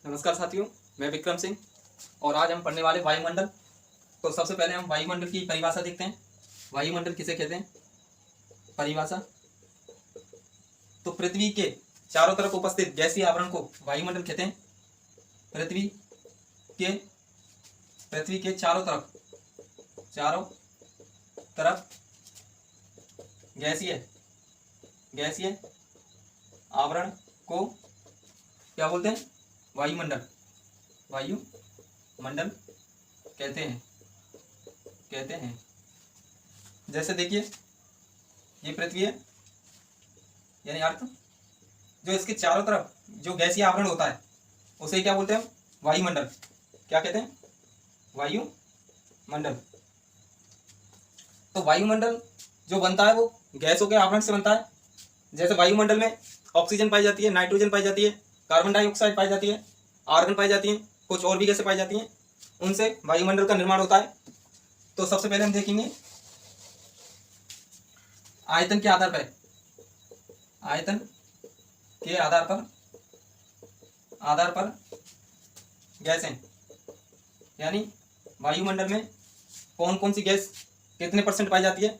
नमस्कार साथियों, मैं विक्रम सिंह और आज हम पढ़ने वाले वायुमंडल। तो सबसे पहले हम वायुमंडल की परिभाषा देखते हैं। वायुमंडल किसे कहते हैं? परिभाषा, तो पृथ्वी के चारों तरफ उपस्थित गैसीय आवरण को वायुमंडल कहते हैं। पृथ्वी के चारों तरफ गैसीय आवरण को क्या बोलते हैं? वायुमंडल कहते हैं। जैसे देखिए, ये पृथ्वी है यानी अर्थ, जो इसके चारों तरफ जो गैसीय आवरण होता है उसे क्या बोलते हैं? वायुमंडल। क्या कहते हैं? वायुमंडल। तो वायुमंडल जो बनता है वो गैसों के आवरण से बनता है। जैसे वायुमंडल में ऑक्सीजन पाई जाती है, नाइट्रोजन पाई जाती है, कार्बन डाइऑक्साइड पाई जाती है, आर्गन पाई जाती है, कुछ और भी गैसें पाई जाती हैं, उनसे वायुमंडल का निर्माण होता है। तो सबसे पहले हम देखेंगे आयतन के आधार पर गैसें, यानी वायुमंडल में कौन कौन सी गैस कितने % पाई जाती है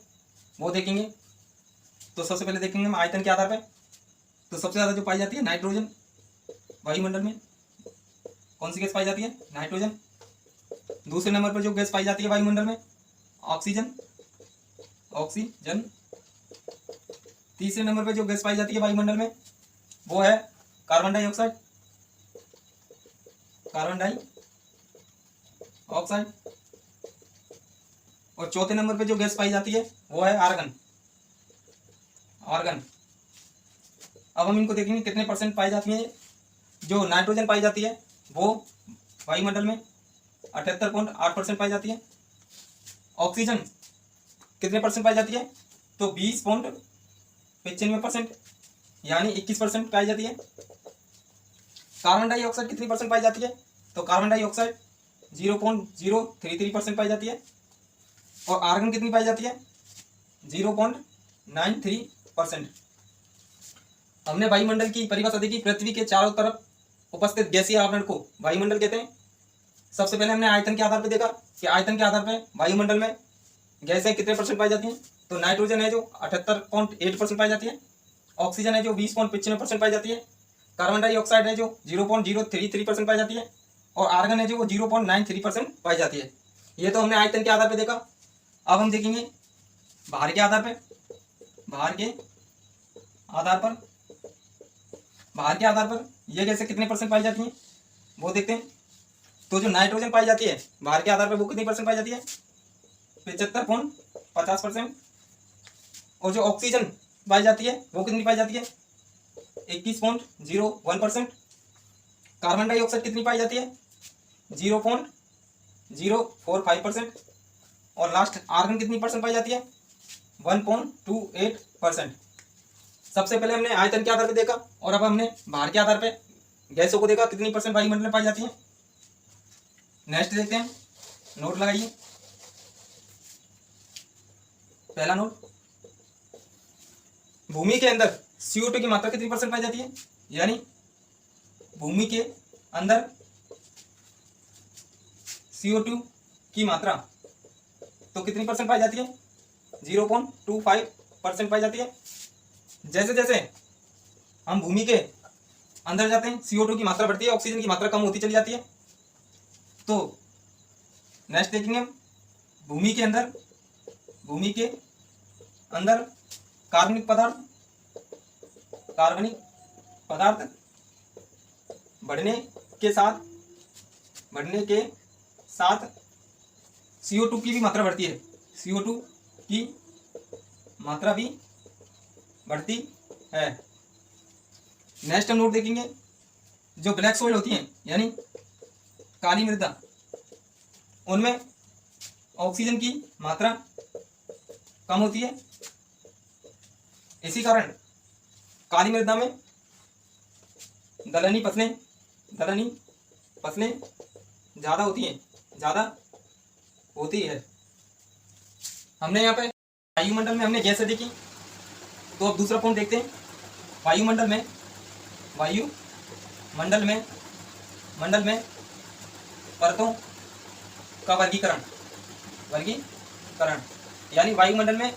वो देखेंगे। तो सबसे पहले देखेंगे हम आयतन के आधार पर। तो सबसे ज़्यादा जो पाई जाती है नाइट्रोजन, वायुमंडल में कौन सी गैस पाई जाती है? नाइट्रोजन। दूसरे नंबर पर जो गैस पाई जाती है वायुमंडल में ऑक्सीजन। तीसरे नंबर पर जो गैस पाई जाती है वायुमंडल में वो है कार्बन डाइऑक्साइड। और चौथे नंबर पे जो गैस पाई जाती है वो है आर्गन। अब हम इनको देखेंगे कितने % पाई जाती है। जो नाइट्रोजन पाई जाती है वो वायुमंडल में 78.8% पाई जाती है। ऑक्सीजन कितने % पाई जाती है? तो 20.95% यानी 21% पाई जाती है। कार्बन डाइऑक्साइड कितनी % पाई जाती है? तो कार्बन डाइऑक्साइड 0.033% पाई जाती है। और आर्गन कितनी पाई जाती है? 0.93%। हमने वायुमंडल की परिभाषा देखी। पृथ्वी के चारों तरफ उपस्थित गैसीय आवरण को वायुमंडल कहते हैं। सबसे पहले हमने आयतन के आधार पर देखा कि आयतन के आधार पर वायुमंडल में गैसें कितने % पाई जाती हैं। तो नाइट्रोजन है जो 78.8% पाई जाती है, ऑक्सीजन है जो 20.95% पाई जाती है, कार्बन डाइऑक्साइड है जो 0.033% पाई जाती है, और आर्गन है जो 0.93% पाई जाती है। ये तो हमने आयतन के आधार पर देखा। अब हम देखेंगे भार के आधार पर ये गैसें कितने % पाई जाती हैं वो देखते हैं। तो जो नाइट्रोजन पाई जाती है भार के आधार पर वो कितनी % पाई जाती है? 75.50%। और जो ऑक्सीजन पाई जाती है वो कितनी पाई जाती है? 21.01%। कार्बन डाइऑक्साइड कितनी पाई जाती है? 0.045%। और लास्ट आर्गन कितनी % पाई जाती है? 1.28%। सबसे पहले हमने आयतन के आधार पर देखा और अब हमने भार के आधार पर गैसों को देखा कितनी % वायुमंडल में पाई जाती है। नेक्स्ट देखते हैं, नोट लगाइए। पहला नोट, भूमि के अंदर CO2 की मात्रा कितनी % पाई जाती है? यानी भूमि के अंदर CO2 की मात्रा तो कितनी % पाई जाती है? 0.25% पाई जाती है। जैसे जैसे हम भूमि के अंदर जाते हैं CO2 की मात्रा बढ़ती है, ऑक्सीजन की मात्रा कम होती चली जाती है। तो नेक्स्ट देखेंगे हम भूमि के अंदर कार्बनिक पदार्थ बढ़ने के साथ CO2 की भी मात्रा बढ़ती है। CO2 की मात्रा भी बढ़ती है। नेक्स्ट हम नोट देखेंगे, जो ब्लैक सॉइल होती हैं यानी काली मृदा, उनमें ऑक्सीजन की मात्रा कम होती है। इसी कारण काली मृदा में दलहनी फसलें ज़्यादा होती है। हमने यहाँ पे वायुमंडल में हमने गैसें देखी। तो अब दूसरा पॉइंट देखते हैं। वायुमंडल में मंडल में परतों का वर्गीकरण यानी वायुमंडल में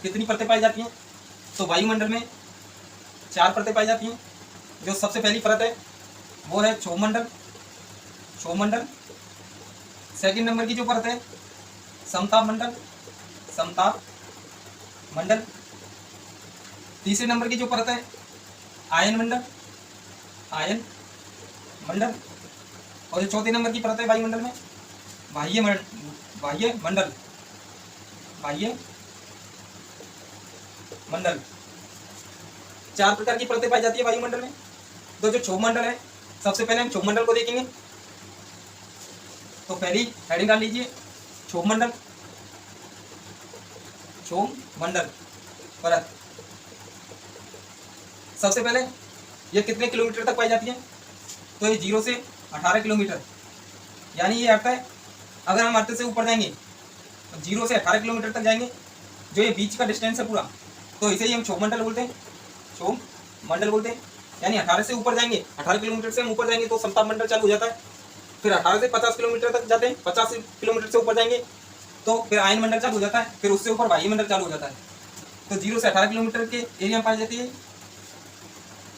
कितनी परतें पाई जाती हैं। तो वायुमंडल में 4 परतें पाई जाती हैं। जो सबसे पहली परत है वो है क्षोभमंडल। सेकंड नंबर की जो परत है समताप मंडल। तीसरे नंबर की जो परत है आयन मंडल। और जो चौथे नंबर की परत है वायुमंडल में बाह्य मंडल। 4 प्रकार की परतें पाई जाती है वायुमंडल में। तो जो क्षोभमंडल है, सबसे पहले हम क्षोभमंडल को देखेंगे। तो पहली हेडिंग डाल लीजिए क्षोभमंडल परत। सबसे पहले ये कितने किलोमीटर तक पाई जाती है। तो ये 0 से 18 किलोमीटर, यानी ये अर्थ है अगर हम अर्थ से ऊपर जाएंगे 0 से 18 किलोमीटर तक जाएंगे, जो ये बीच का डिस्टेंस है पूरा, तो इसे ही हम क्षोभमंडल बोलते हैं। यानी 18 से ऊपर जाएंगे, 18 किलोमीटर से हम ऊपर जाएंगे तो समताप मंडल चालू हो जाता है। फिर 18 से 50 किलोमीटर तक जाते हैं, 50 किलोमीटर से ऊपर जाएंगे तो फिर आयन मंडल चालू हो जाता है। फिर उससे ऊपर वायु मंडल चालू हो जाता है। तो 0 से 18 किलोमीटर के एरिया में पाई जाती है।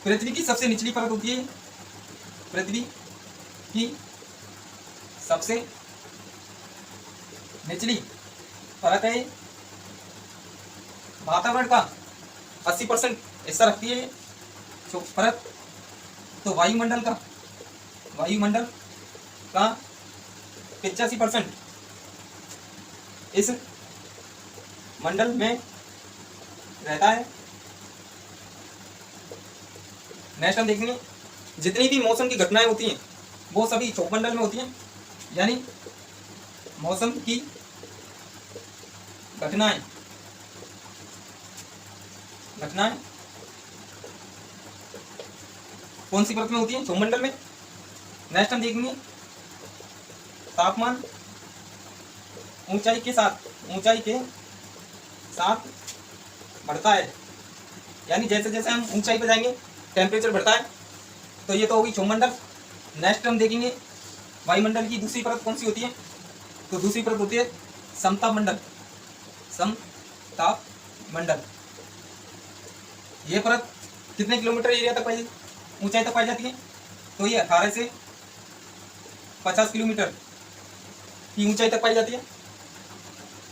पृथ्वी की सबसे निचली परत होती है, पृथ्वी की सबसे निचली परत है वातावरण का 80% हिस्सा रखती है जो परत। तो वायुमंडल का 85% इस मंडल में रहता है। नेक्स्ट हम देखेंगे जितनी भी मौसम की घटनाएं होती हैं वो सभी क्षोभमंडल में होती हैं। यानी मौसम की घटनाएं कौन सी परत में होती है? क्षोभमंडल में। नेक्स्ट हम देखेंगे तापमान ऊंचाई के साथ बढ़ता है। यानी जैसे जैसे हम ऊंचाई पर जाएंगे टेम्परेचर बढ़ता है। तो ये तो होगी क्षोभमंडल। नेक्स्ट हम देखेंगे वायुमंडल की दूसरी परत कौन सी होती है। तो दूसरी परत होती है समताप मंडल। ये परत कितने किलोमीटर एरिया तक ऊंचाई तक पाई जाती है। तो ये 18 से 50 किलोमीटर की ऊंचाई तक पाई जाती है।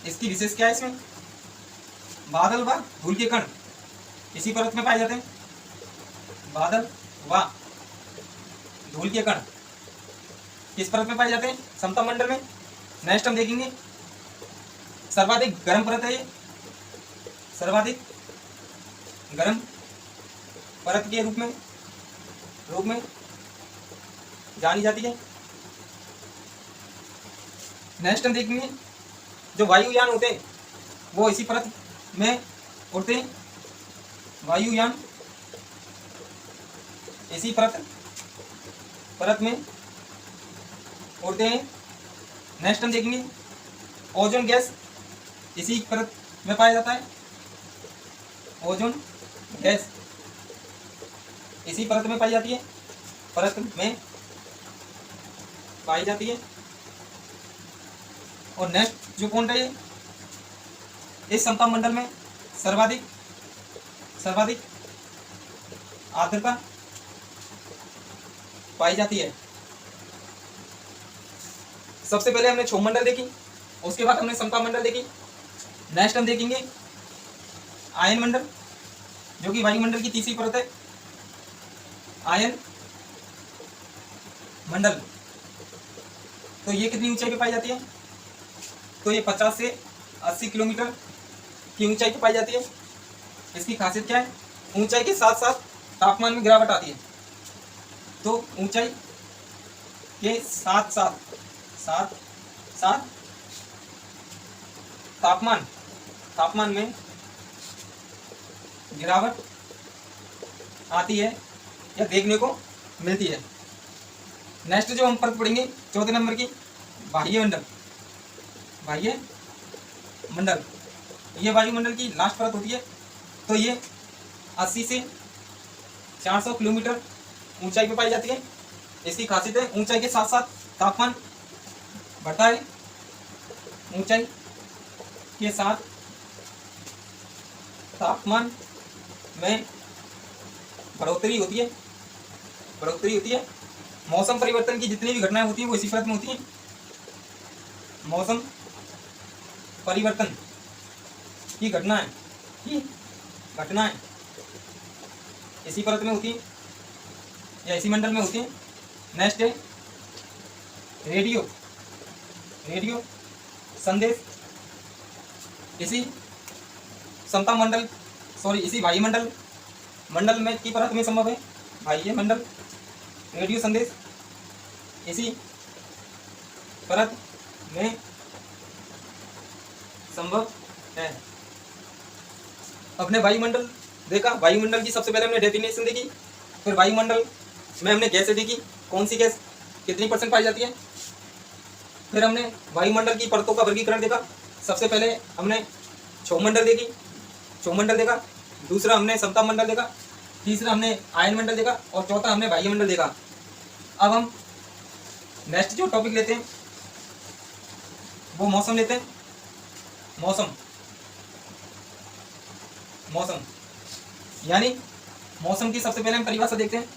इसकी विशेष क्या है? इसमें बादल व धूल के कण इसी परत में पाए जाते हैं। बादल व धूल के कण किस परत में पाए जाते हैं? समताप मंडल में। नेक्स्ट हम देखेंगे सर्वाधिक गर्म परत है ये। सर्वाधिक गर्म परत के रूप में जानी जाती है। नेक्स्ट हम देखेंगे जो वायुयान होते हैं वो इसी परत में उड़ते हैं। वायुयान इसी परत में उड़ते हैं। नेक्स्ट हम देखेंगे ओजोन गैस इसी परत में पाया जाता है। ओजोन गैस इसी परत में पाई जाती है। और नेक्स्ट जो पॉइंट है ये इस समताप मंडल में सर्वाधिक आर्द्रता पाई जाती है। सबसे पहले हमने क्षोभमंडल देखी, उसके बाद हमने समताप मंडल देखी। नेक्स्ट हम देखेंगे आयन मंडल जो कि वायुमंडल की तीसरी परत है। आयन मंडल तो ये कितनी ऊंचाई पे पाई जाती है? तो ये 50 से 80 किलोमीटर की ऊंचाई पे पाई जाती है। इसकी खासियत क्या है? ऊंचाई के साथ साथ तापमान में गिरावट आती है। तो ऊंचाई के साथ साथ तापमान में गिरावट आती है या देखने को मिलती है। नेक्स्ट जो हम परत पढ़ेंगे चौथे नंबर की बाह्य मंडल। ये वायुमंडल की लास्ट परत होती है। तो ये 80 से 400 किलोमीटर ऊंचाई पर पाई जाती है। इसकी खासियत है ऊंचाई के साथ साथ तापमान बढ़ता है, ऊंचाई के साथ तापमान में बढ़ोतरी होती है, बढ़ोतरी होती है। मौसम परिवर्तन की जितनी भी घटनाएं होती हैं वो इसी परत में होती हैं। मौसम परिवर्तन की घटनाएं इसी परत में होती हैं या इसी मंडल में होती हैं। नेक्स्ट है रेडियो संदेश इसी समता मंडल इसी वायुमंडल में की परत में संभव है। वायुमंडल रेडियो संदेश इसी परत में संभव है। अपने वायुमंडल देखा, वायुमंडल की सबसे पहले हमने डेफिनेशन देखी, फिर वायुमंडल में हमने गैसें देखी, कौन सी गैस कितनी % पाई जाती है। फिर हमने वायुमंडल की परतों का वर्गीकरण देखा। सबसे पहले हमने क्षोभमंडल देखा, दूसरा हमने समताप मंडल देखा, तीसरा हमने आयन मंडल देखा और चौथा हमने वायुमंडल देखा। अब हम नेक्स्ट जो टॉपिक लेते हैं वो मौसम लेते हैं। मौसम यानी मौसम की सबसे पहले हम परिभाषा देखते हैं।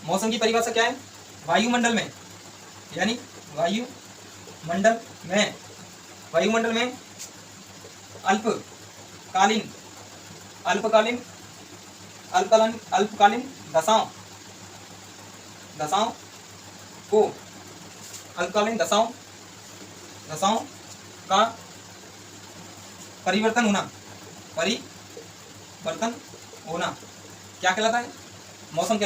मौसम की परिभाषा क्या है? वायुमंडल में यानी वायुमंडल में अल्पकालीन दशाओं को अल्पकालीन दशाओं का परिवर्तन होना क्या कहलाता है? मौसम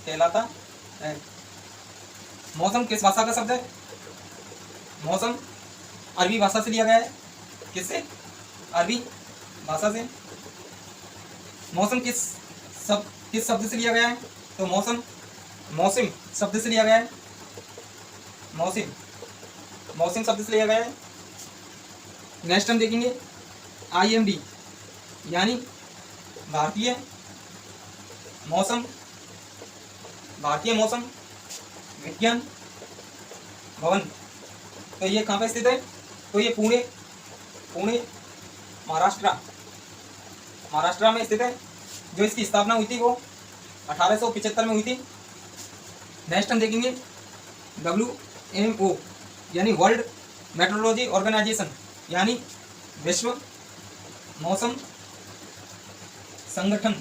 कहलाता है। मौसम किस भाषा का शब्द है? मौसम अरबी भाषा से लिया गया है। किससे? अरबी भाषा से। मौसम किस शब्द से लिया गया है? तो मौसम शब्द से लिया गया है। मौसम शब्द से लिया गया है। नेक्स्ट हम देखेंगे IMD यानी भारतीय मौसम विज्ञान भवन। तो ये कहाँ पे स्थित है? तो ये पुणे महाराष्ट्र में स्थित है। जो इसकी स्थापना हुई थी वो 1875 में हुई थी। नेक्स्ट हम देखेंगे WMO यानी वर्ल्ड मेट्रोलॉजी ऑर्गेनाइजेशन यानी विश्व मौसम संगठन।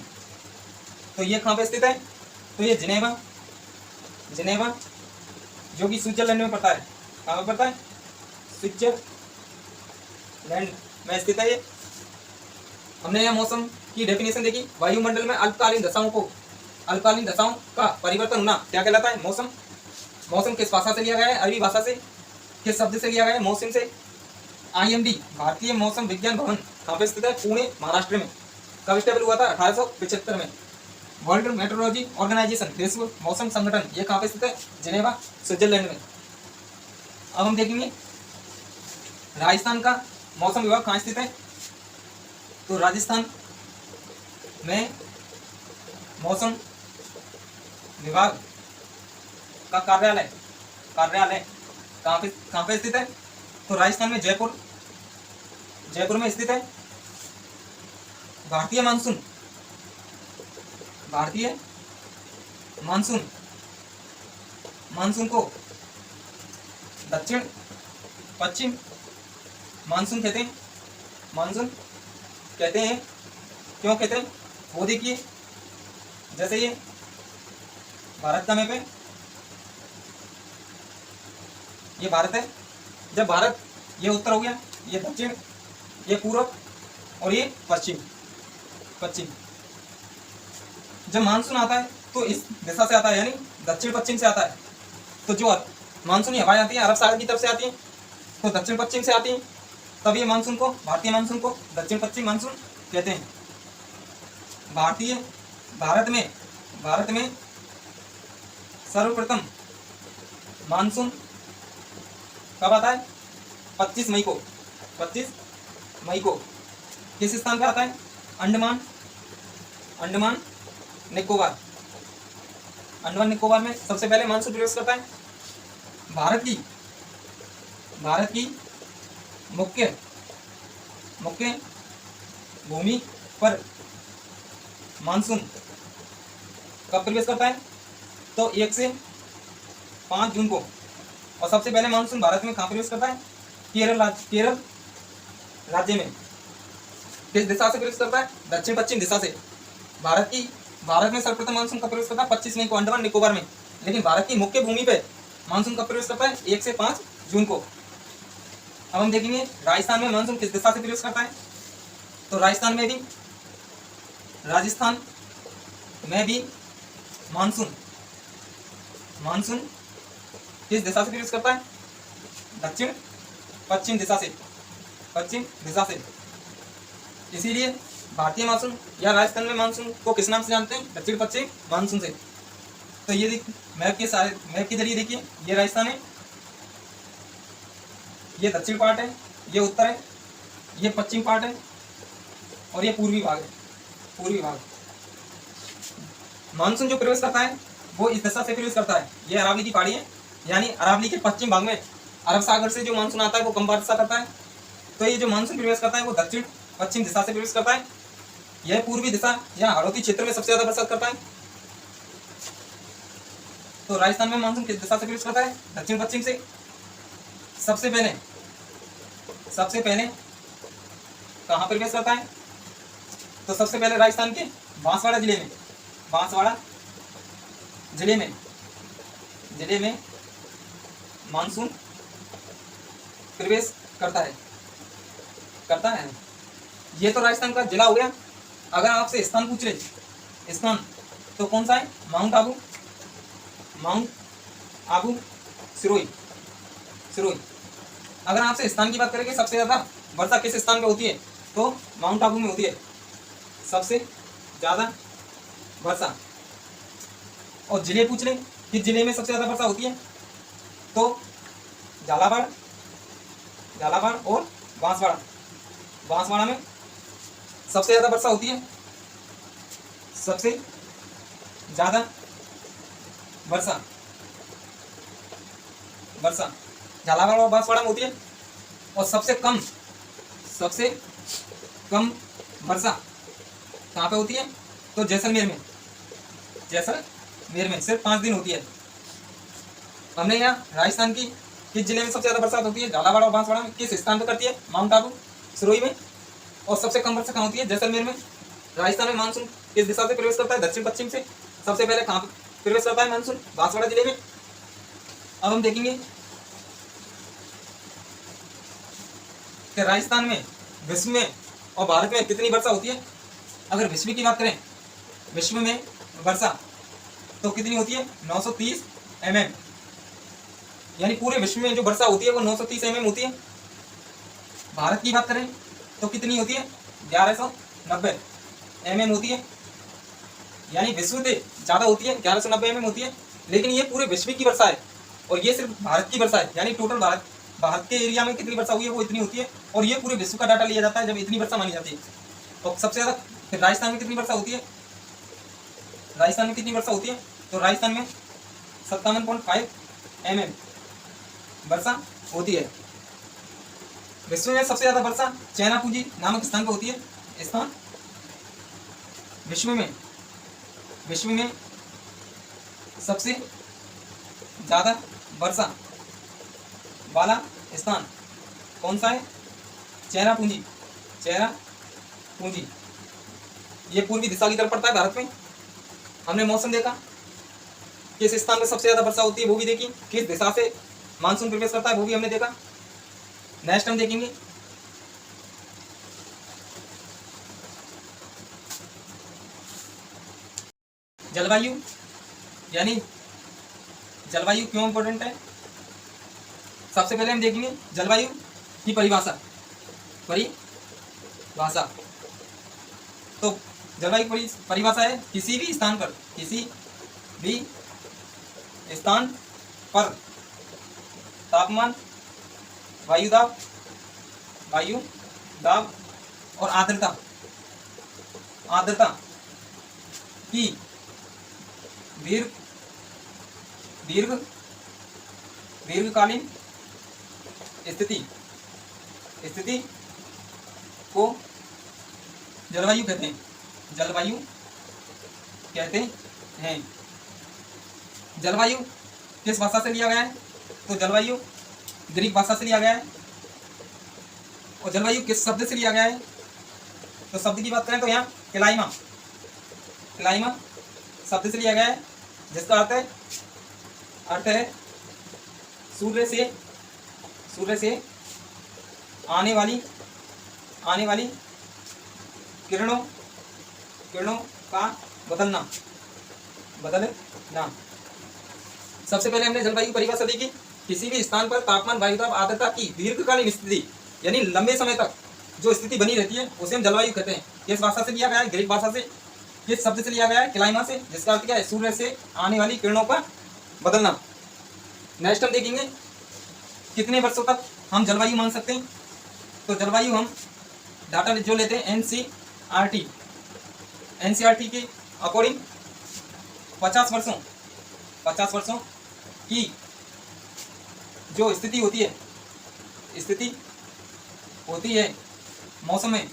तो ये कहाँ पे स्थित है? तो ये जिनेवा जो कि स्विट्जरलैंड में पड़ता है। कहाँ पे पड़ता है? स्विट्जरलैंड में स्थित है ये। हमने यह मौसम की डेफिनेशन देखी। वायुमंडल में अल्पकालीन दशाओं का परिवर्तन होना क्या कहलाता है? मौसम किस भाषा से लिया गया है? अरबी भाषा से। किस शब्द से लिया गया है? मौसम से। IMD भारतीय मौसम विज्ञान भवन कहाँ पे स्थित है? पुणे महाराष्ट्र में। कब स्टेबल हुआ था? 1875 में। वर्ल्ड मेट्रोलॉजी ऑर्गेनाइजेशन विश्व मौसम संगठन ये कहाँ पे स्थित है? जिनेवा स्विट्जरलैंड में। अब हम देखेंगे राजस्थान का मौसम विभाग कहाँ स्थित है? तो राजस्थान में मौसम विभाग का कार्यालय कहाँ पे स्थित है? तो राजस्थान में जयपुर में स्थित है। भारतीय मानसून को दक्षिण पश्चिम मानसून कहते हैं। क्यों कहते हैं? वो देखिए, जैसे ये भारत का मैप है, ये भारत है। जब भारत ये उत्तर हो गया, ये दक्षिण, ये पूर्व और ये पश्चिम। जब मानसून आता है तो इस दिशा से आता है यानी दक्षिण पश्चिम से आता है। तो जो मानसूनी हवाएं आती हैं अरब सागर की तरफ से आती हैं, तो दक्षिण पश्चिम से आती हैं। तब ये मानसून को, भारतीय मानसून को दक्षिण पश्चिम मानसून कहते हैं। भारत में सर्वप्रथम मानसून कब आता है? 25 मई को। किस स्थान पे आता है? अंडमान अंडमान निकोबार। अंडमान निकोबार में सबसे पहले मानसून प्रवेश करता है। भारत की मुख्य भूमि पर मानसून कब प्रवेश करता है? तो 1 से 5 जून को। और सबसे पहले मानसून भारत में कहाँ प्रवेश करता है? केरल राज्य में। किस दिशा से प्रवेश करता है? दक्षिण पश्चिम दिशा से। भारत में सर्वप्रथम मानसून कब प्रवेश करता है? 25 मई को अंडमान निकोबार में। लेकिन भारत की मुख्य भूमि पे मानसून कब प्रवेश करता है? 1 से 5 जून को। अब हम देखेंगे राजस्थान में मानसून किस दिशा से प्रवेश करता है। तो राजस्थान में भी मानसून किस दिशा से प्रवेश करता है? दक्षिण पश्चिम दिशा से। इसीलिए भारतीय मानसून या राजस्थान में मानसून को किस नाम से जानते हैं? दक्षिण पश्चिम मानसून से। तो ये मैप के जरिए देखिए, ये राजस्थान है, ये दक्षिण पार्ट है, ये उत्तर है, ये पश्चिम पार्ट है और ये पूर्वी भाग है। मानसून जो प्रवेश करता है वो इस दिशा से प्रवेश करता है। ये अरावली की पहाड़ी है, यानी अरावली के पश्चिम भाग में अरब सागर से जो मानसून आता है वो कम वर्षा करता है। तो ये जो मानसून प्रवेश करता है वो दक्षिण पश्चिम दिशा से प्रवेश करता है। यह पूर्वी दिशा या हाड़ौती क्षेत्र में सबसे ज्यादा बरसात करता है। तो राजस्थान में मानसून किस दिशा से प्रवेश करता है? दक्षिण पश्चिम से। सबसे पहले कहाँ प्रवेश करता है? तो सबसे पहले राजस्थान के बांसवाड़ा जिले में मानसून प्रवेश करता है। ये तो राजस्थान का जिला हो गया। अगर आपसे स्थान पूछ ले, तो कौन सा है? माउंट आबू सिरोही। अगर आपसे स्थान की बात करेंगे सबसे ज्यादा वर्षा किस स्थान पे होती है? तो माउंट आबू में होती है सबसे ज्यादा वर्षा। और जिले पूछ लें कि जिले में सबसे ज्यादा वर्षा होती है, तो झालावाड़ और बांसवाड़ा में सबसे ज्यादा वर्षा होती है। सबसे ज्यादा वर्षा झालावाड़ और बांसवाड़ा में होती है। और सबसे कम वर्षा कहाँ पे होती है? तो जैसलमेर में सिर्फ 5 दिन होती है। हमने यहाँ राजस्थान की किस जिले में सबसे ज्यादा बरसात होती है? झालावाड़ और बांसवाड़ा में। किस स्थान पर करती है? माउंट आबू सिरोही में। और सबसे कम वर्षा कहाँ होती है? जैसलमेर में। राजस्थान में मानसून किस दिशा से प्रवेश करता है? दक्षिण पश्चिम से। सबसे पहले कहाँ प्रवेश करता है मानसून? बांसवाड़ा जिले में। अब हम देखेंगे कि राजस्थान में, विश्व में और भारत में कितनी वर्षा होती है। अगर विश्व की बात करें, विश्व में वर्षा तो कितनी होती है? 930 mm। यानी पूरे विश्व में जो वर्षा होती है वो 930 mm होती है। भारत की बात करें तो कितनी होती है? 1190 mm होती है। यानी विश्व से ज्यादा होती है, 1190 mm होती है। लेकिन ये पूरे विश्व की वर्षा है और ये सिर्फ भारत की वर्षा है। यानी टोटल भारत के एरिया में कितनी वर्षा हुई है वो इतनी होती है। और ये पूरे विश्व का डाटा लिया जाता है जब इतनी वर्षा मानी जाती है। तो सबसे ज्यादा फिर राजस्थान में कितनी वर्षा होती है? तो राजस्थान में 57.5 mm वर्षा होती है। विश्व में सबसे ज्यादा वर्षा चैनापूंजी नामक स्थान पर होती है। विश्व में सबसे ज्यादा वर्षा वाला स्थान कौन सा है? चैनापूंजी। ये पूर्वी दिशा की तरफ पड़ता है भारत में। हमने मौसम देखा, किस स्थान में सबसे ज्यादा वर्षा होती है वो भी देखी, किस दिशा से मानसून प्रवेश करता है वो भी हमने देखा। नेक्स्ट हम देखेंगे जलवायु, यानी जलवायु क्यों इंपॉर्टेंट है। सबसे पहले हम देखेंगे जलवायु की परिभाषा। तो जलवायु परिभाषा है किसी भी स्थान पर तापमान, वायु दाब और आर्द्रता की दीर्घ दीर्घ दीर्घकालीन स्थिति स्थिति को जलवायु कहते हैं। जलवायु कहते हैं। जलवायु किस भाषा से लिया गया है? तो जलवायु ग्रीक भाषा से लिया गया है। और जलवायु किस शब्द से लिया गया है? तो शब्द की बात करें तो यहाँ क्लाइमा क्लाइमा शब्द से लिया गया है, जिसका अर्थ है सूर्य से आने वाली किरणों का बदलना। सबसे पहले हमने जलवायु परिभाषा देखी, किसी भी स्थान पर तापमान, वायुदाब, आर्द्रता की दीर्घकालीन स्थिति, यानी लंबे समय तक जो स्थिति बनी रहती है उसे हम जलवायु कहते हैं। किस भाषा से लिया गया है? ग्रीक भाषा से। किस शब्द से लिया गया है? क्लाइमा से, जिसका अर्थ क्या है? सूर्य से आने वाली किरणों का बदलना। नेक्स्ट हम देखेंगे कितने वर्षों तक हम जलवायु मान सकते हैं। तो जलवायु हम डाटा जो लेते हैं एनसीईआरटी के अकॉर्डिंग 50 वर्षों की जो स्थिति होती है मौसम में,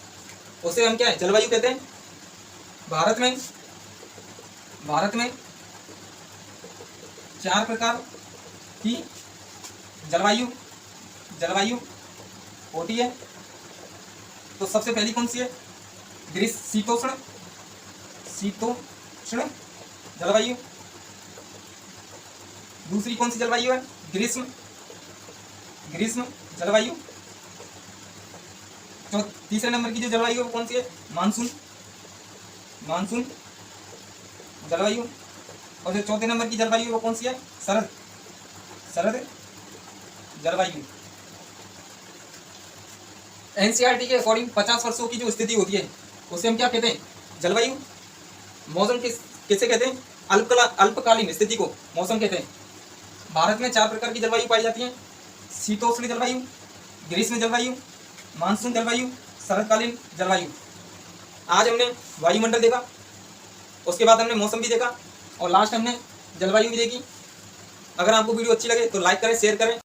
उसे हम क्या है? जलवायु कहते हैं। भारत में 4 प्रकार की जलवायु होती है। तो सबसे पहली कौन सी है? शीतोष्ण जलवायु। दूसरी कौन सी जलवायु है? ग्रीष्म जलवायु। तो तीसरे नंबर की जो जलवायु है वो कौन सी है? मानसून जलवायु। और जो चौथे नंबर की जलवायु है वो कौन सी है? शरद जलवायु। एनसीईआरटी के अकॉर्डिंग 50 वर्षों की जो स्थिति होती है उसे हम क्या कहते हैं? जलवायु। मौसम किसे कहते हैं? अल्पकालीन स्थिति को मौसम कहते हैं। भारत में 4 प्रकार की जलवायु पाई जाती है: शीतोष्ण जलवायु, ग्रीष्म जलवायु, मानसून जलवायु, शरदकालीन जलवायु। आज हमने वायुमंडल देखा, उसके बाद हमने मौसम भी देखा और लास्ट हमने जलवायु भी देखी। अगर आपको वीडियो अच्छी लगे तो लाइक करें, शेयर करें।